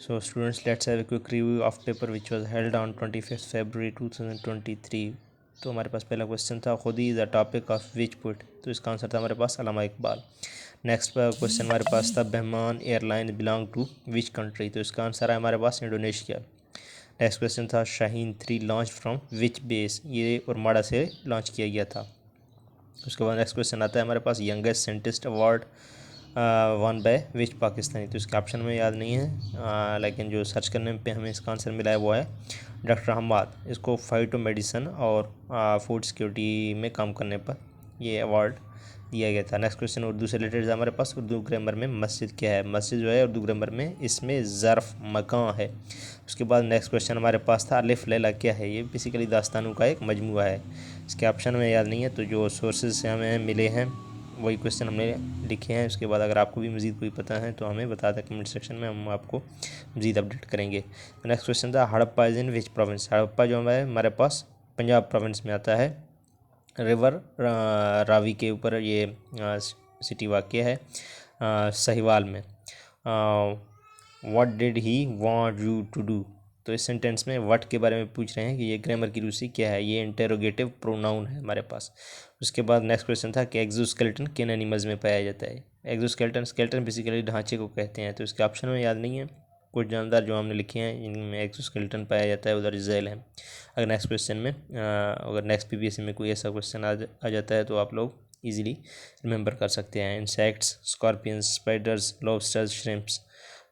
So students, let's have a quick review of paper which was held on 25th February 2023. तो हमारे पास पहला question था, Khudi is the topic of which poet. तो इसका answer था हमारे पास अल्लामा इकबाल। नेक्स्ट क्वेश्चन हमारे पास था, बेहमान airline belong to which country. तो इसका आंसर है हमारे पास इंडोनेशिया। नेक्स्ट क्वेश्चन था, Shaheen 3 launch from which base. ये उरमाड़ा से लॉन्च किया गया था। उसके बाद नेक्स्ट क्वेश्चन आता है हमारे पास, youngest scientist award won by which Pakistani. तो इसके ऑप्शन में याद नहीं है, लेकिन जो सर्च करने पे हमें इसका आंसर मिला है वो है डॉक्टर हम्माद। इसको फाइटो मेडिसन और फूड सिक्योरिटी में काम करने पर ये अवार्ड दिया गया था। नेक्स्ट क्वेश्चन उर्दू से रिलेटेड है हमारे पास, उर्दू ग्रामर में मस्जिद क्या है। मस्जिद जो है उर्दू ग्रामर में इसमें ज़र्फ़ मकान है। उसके बाद नेक्स्ट क्वेश्चन हमारे पास था, अलिफ लैला क्या है। ये बेसिकली दास्तानों का एक मजमूआ है। इसके ऑप्शन में याद नहीं है, तो जो सोर्सेज से हमें मिले हैं वही क्वेश्चन हमने लिखे हैं। उसके बाद अगर आपको भी मज़ीद कोई पता है तो हमें बता दें कमेंट सेक्शन में, हम आपको मज़ीद अपडेट करेंगे। नेक्स्ट क्वेश्चन था, Harappa is in which province. Harappa जो है हमारे पास पंजाब प्रोविंस में आता है। रिवर रावी के ऊपर ये सिटी वाक़या है, सहीवाल में। What did he want you to do. तो इस सेंटेंस में व्हाट के बारे में पूछ रहे हैं कि ये ग्रामर की रूसी क्या है। ये इंटेरोगेटिव प्रोनाउन है हमारे पास। उसके बाद नेक्स्ट क्वेश्चन था कि एक्जोस्केलेटन किन एनिमल्स में पाया जाता है। एक्जोस्केलेटन, स्केलेटन बेसिकली ढांचे को कहते हैं। तो इसके ऑप्शन में याद नहीं है। कुछ जानदार जो हमने लिखे हैं इनमें एक्जोस्केलेटन पाया जाता है, उधर जेल है। अगर नेक्स्ट क्वेश्चन में अगर नेक्स्ट पीपीएससी में कोई ऐसा क्वेश्चन आ जाता है तो आप लोग इजीली रिमेंबर कर सकते हैं। Insects, scorpions, spiders, lobsters, shrimps,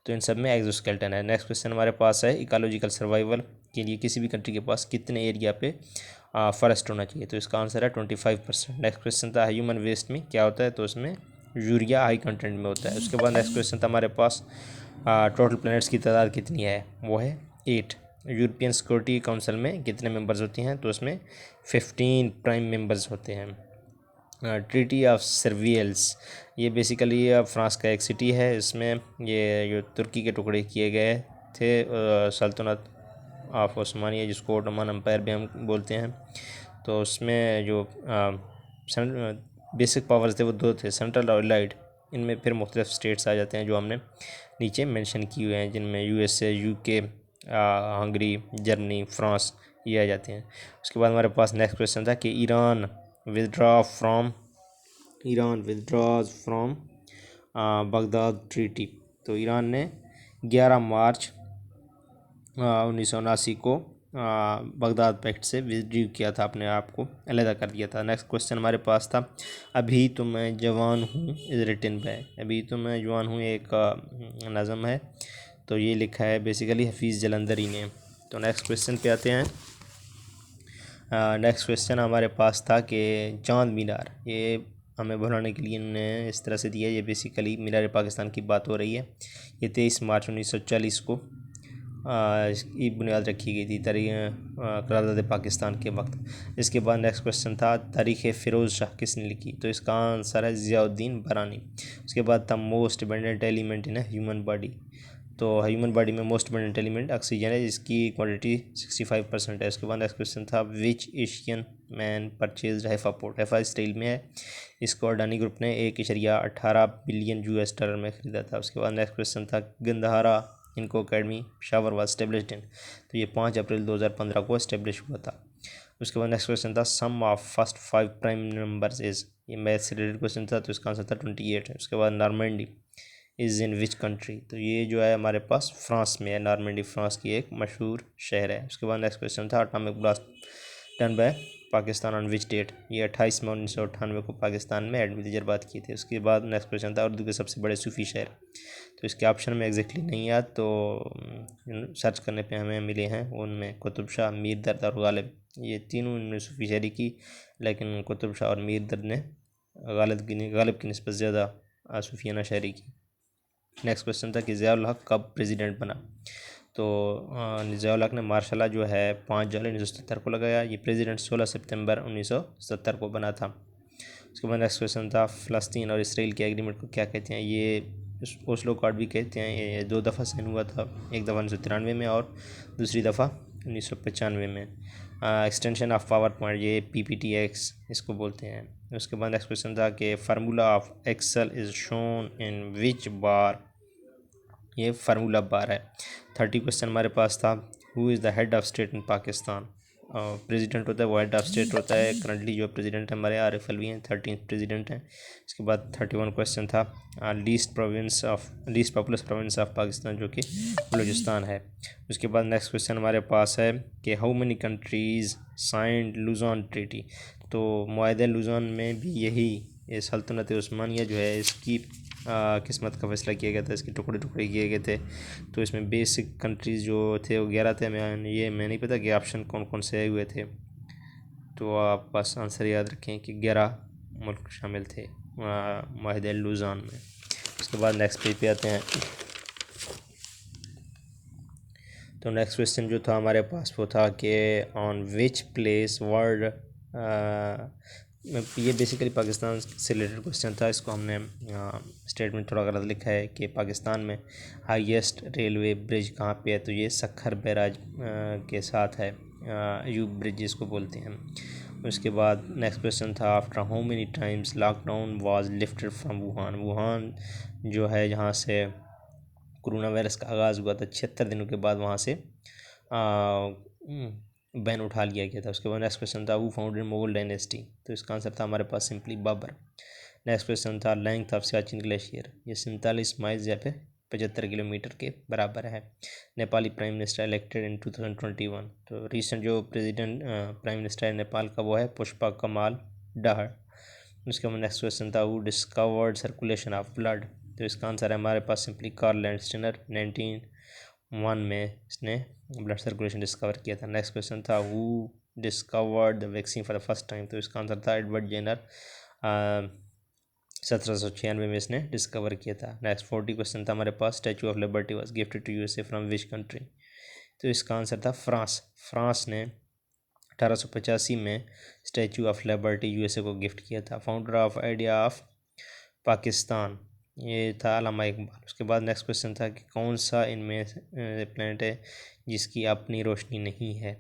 तो इन सब में एक्जोस्केलेटन है। नेक्स्ट क्वेश्चन हमारे पास है, इकोलॉजिकल सर्वाइवल के लिए किसी भी कंट्री के पास कितने एरिया पे फॉरेस्ट होना चाहिए। तो इसका आंसर है 25%। नेक्स्ट क्वेश्चन था, ह्यूमन वेस्ट में क्या होता है। तो उसमें यूरिया हाई कंटेंट में होता है। उसके बाद नेक्स्ट क्वेश्चन था हमारे पास, टोटल प्लैनेट्स की तादाद कितनी है। वो है 8। यूरोपियन सिक्योरिटी काउंसिल में कितने मेंबर्स होती हैं। तो उसमें 15 प्राइम मेंबर्स होते हैं। ट्रीटी ऑफ सर्वियल्स, ये बेसिकली फ्रांस का एक सिटी है। इसमें ये जो तुर्की के टुकड़े किए गए थे सल्तनत ऑफ ओस्मानिया, जिसको ओटोमन एम्पायर भी हम बोलते हैं। तो उसमें जो बेसिक पावर्स थे वो दो थे, सेंट्रल और एलाइड। इनमें फिर मुख्तलिफ स्टेट्स आ जाते हैं जो हमने नीचे मेंशन किए हुए हैं, जिनमें USA, UK, Hungary, Germany, France ये आ जाते हैं। उसके बाद हमारे पास नेक्स्ट क्वेश्चन था कि Iran withdraws from Baghdad treaty. तो ईरान ने 11 मार्च 1979 को बगदाद पैक्ट से विड्रू किया था, अपने आप को अलहदा कर दिया था। नेक्स्ट क्वेश्चन हमारे पास था, अभी तो मैं जवान हूँ इज़ रिटन बाय। अभी तो मैं जवान हूँ एक नज़म है, तो ये लिखा है बेसिकली हफीज़ जलंधरी ने। तो नेक्स्ट क्वेश्चन पे आते हैं। नेक्स्ट क्वेश्चन हमारे पास था कि चांद मीनार, ये हमें भुलाने के लिए इन्होंने इस तरह से दिया। ये बेसिकली मीनार पाकिस्तान की बात हो रही है। ये 23 मार्च 1940 को इसकी बुनियाद रखी गई थी करारदाद पाकिस्तान के वक्त। इसके बाद नेक्स्ट क्वेश्चन था, तारीख़ फ़िरोज़ शाह किसने लिखी। तो इसका आंसर है ज़ियाउद्दीन बरानी। उसके बाद था, most abundant element in human body. तो ह्यूमन बॉडी में मोस्ट अबंडेंट एलिमेंट ऑक्सीजन है, जिसकी क्वांटिटी 65% है। उसके बाद नेक्स्ट क्वेश्चन था, which Asian man purchase Haifa port. Haifa style में है, इसको अडानी ग्रुप ने 1.18 बिलियन US डॉलर में ख़रीदा था। उसके बाद नेक्स्ट क्वेश्चन था, गंदहारा इनको अकेडमी पेशावर वाज स्टेब्लिश्ड इन। तो ये 5 अप्रैल 2015 को इस्टेब्लिश हुआ था। उसके बाद नेक्स्ट क्वेश्चन था, sum of first 5 prime numbers is. ये मैथ से रिलेटेड क्वेश्चन था, तो इसका आंसर था 28 है। उसके बाद Normandy is in which country. तो ये जो है हमारे पास फ्रांस में है। नॉर्मंडी फ्रांस की एक मशहूर शहर है। उसके बाद नेक्स्ट क्वेश्चन था, atomic blast done by Pakistan on which date. ये 28 मई 1998 को पाकिस्तान में एडमी तजर्बात किए थे। उसके बाद नेक्स्ट क्वेश्चन था, उर्दू के सबसे बड़े सूफी शहर। तो इसके ऑप्शन में एग्जैक्टली नहीं याद, तो सर्च करने पे हमें मिले हैं। उनमें कुतुब शाह, मीर दर्द और गालिब, ये तीनों इन्होंने सूफी शायरी की, लेकिन कुतुब शाह और मीर दर्द ने गालिब की निस्बत ज़्यादा सूफियाना शायरी की। नेक्स्ट क्वेश्चन था कि ज़ियाउल हक कब प्रेसिडेंट बना। तो ज़ियाउल हक ने मार्शल लॉ जो है 5 जुलाई 1970 को लगाया। ये प्रेसिडेंट 16 सितंबर 1970 को बना था। उसके बाद नेक्स्ट क्वेश्चन था, फ़लस्तीन और इसराइल के एग्रीमेंट को क्या कहते हैं। ये ओस्लो कार्ड भी कहते हैं। ये 2 दफ़ा साइन हुआ था, एक दफ़ा 1993 में और दूसरी दफ़ा 1995 में। एक्सटेंशन ऑफ पावर पॉइंट, ये PPTX इसको बोलते हैं। उसके बाद नेक्स्ट क्वेश्चन था कि formula of Excel is shown in which bar. ये फार्मूला बार है। 30 क्वेश्चन हमारे पास था, who is the head of state in Pakistan. President होता है वो हेड ऑफ स्टेट होता है। करंटली जो प्रेसिडेंट है हमारे आरिफ अलवी हैं, 13th प्रेसिडेंट हैं। इसके बाद 31 क्वेश्चन था, least populace province of Pakistan, जो कि बलूचिस्तान है। उसके बाद नेक्स्ट क्वेश्चन हमारे पास है कि how many countries signed Lausanne treaty. तो मुआहदा लुज़ान में भी यही सल्तनत उस्मानिया जो है इसकी किस्मत का फैसला किया गया था, इसके टुकड़े टुकड़े किए गए थे। तो इसमें बेसिक कंट्रीज़ जो थे वो 11 थे। मैं नहीं पता कि ऑप्शन कौन कौन से आए हुए थे, तो आप बस आंसर याद रखें कि 11 मुल्क शामिल थे मुआहदा लुज़ान में। उसके बाद नेक्स्ट पेज पे आते हैं। तो नेक्स्ट क्वेश्चन जो था हमारे पास वो था कि ऑन विच प्लेस वर्ल्ड, ये बेसिकली पाकिस्तान से रिलेटेड क्वेश्चन था। इसको हमने स्टेटमेंट थोड़ा गलत लिखा है कि पाकिस्तान में हाईएस्ट रेलवे ब्रिज कहाँ पे है, तो ये सखर बैराज के साथ है, यूब ब्रिज जिसको बोलते हैं। उसके बाद नेक्स्ट क्वेश्चन था, after how many times lockdown was lifted from Wuhan. Wuhan जो है जहाँ से कोरोना वायरस का आगाज़ हुआ था, 76 दिनों के बाद वहाँ से बैन उठा लिया गया था। उसके बाद नेक्स्ट क्वेश्चन था, हु फाउंडेड मुगल डायनेस्टी। तो इसका आंसर था हमारे पास सिंपली बाबर। नेक्स्ट क्वेश्चन था, लेंथ ऑफ सियाचिन ग्लेशियर। ये 47 माइल्स या फिर 75 किलोमीटर के बराबर है। नेपाली प्राइम मिनिस्टर इलेक्टेड इन 2021। तो रिसेंट जो प्राइम मिनिस्टर है नेपाल का वो है पुष्पा कमाल डाहर। उसके बाद नेक्स्ट क्वेश्चन था, who discovered circulation of blood. तो इसका आंसर है हमारे पास सिंपली कार्ल लैंडस्टेनर। 1901 में इसने ब्लड सर्कुलेशन डिस्कवर किया था। नेक्स्ट क्वेश्चन था, who discovered the vaccine for the first time. तो इसका आंसर था एडवर्ड जेनर। 1796 में इसने डिस्कवर किया था। नेक्स्ट 40 क्वेश्चन था हमारे पास, statue of liberty was gifted to USA from which country. तो इसका आंसर था फ्रांस। फ्रांस ने 1885 में स्टैचू ऑफ लिबर्टी यूएसए को गिफ्ट किया था। Founder of idea of Pakistan ये था अल्लामा इकबाल। उसके बाद नेक्स्ट क्वेश्चन था कि कौन सा इनमें प्लैनेट है जिसकी अपनी रोशनी नहीं है।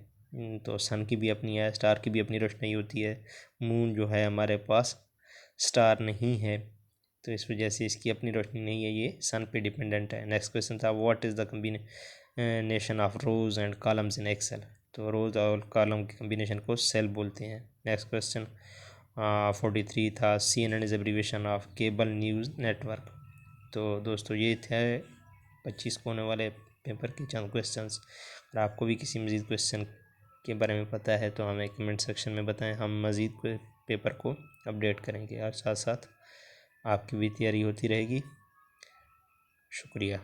तो सन की भी अपनी है, स्टार की भी अपनी रोशनी होती है। मून जो है हमारे पास स्टार नहीं है, तो इस वजह से इसकी अपनी रोशनी नहीं है, ये सन पे डिपेंडेंट है। नेक्स्ट क्वेश्चन था, what is the combination of rows and columns in Excel. तो रोज और कॉलम के कम्बिनेशन को सेल बोलते हैं। नेक्स्ट क्वेश्चन 43 था, CNN is abbreviation of cable news network. तो दोस्तों ये थे 25 को होने वाले पेपर के चंद क्वेश्चंस। अगर आपको भी किसी मज़ीद क्वेश्चन के बारे में पता है तो हमें कमेंट सेक्शन में बताएं, हम मज़ीद पेपर को अपडेट करेंगे और साथ साथ आपकी भी तैयारी होती रहेगी। शुक्रिया।